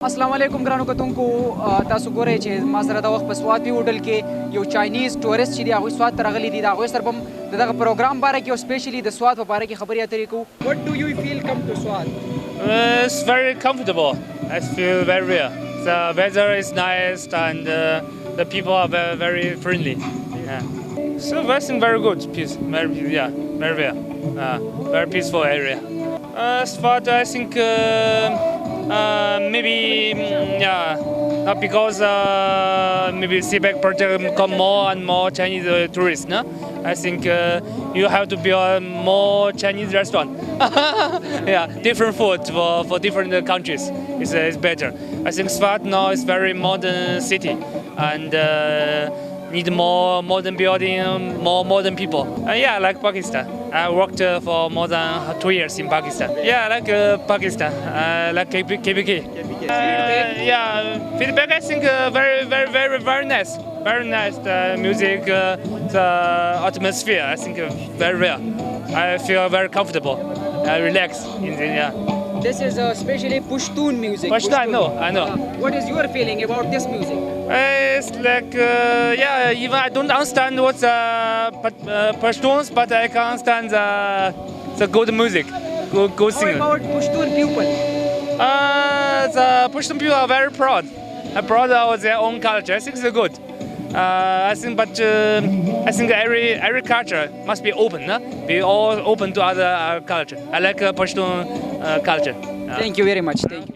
अस्सलाम वालेकुम ګرانو کتونکو تاسو ګورئ چې ما سره د وخت په سوات پی هوټل کې یو چاینیز ټورست چې دی هغوی سوات ته راغلي دي د هغوی سره به هم د دغه پروګرام باره کې او سپیشلی د سوات په باره کې خبرې اترې کوو. What do you feel come to Swat? It's very comfortable. I feel very real. The weather is nice and the people are very, very friendly. Yeah. So I think very good. Peace. Very real. Very peaceful area. Swat, I think maybe not because maybe CPEC project come more and more Chinese tourists. No, I think you have to build more Chinese restaurant. Different food for different countries is better. I think Swat now is very modern city and need more modern building, more modern people. Like Pakistan. I worked for more than 2 years in Pakistan. Like Pakistan, like KPK. Feedback I think very nice. Very nice. The music, the atmosphere. I think very real. I feel very comfortable. I relax in the This is especially Pushtun music. Pashtun, I know. What is your feeling about this music? It's like, even I don't understand what's Pashtuns, but I can understand the good music, good singer. How about Pushtun people? The Pashtun people are very proud of their own culture. I think it's good. I think every culture must be open, be all open to other culture. I like Pashtun culture. Thank you very much. Thank you.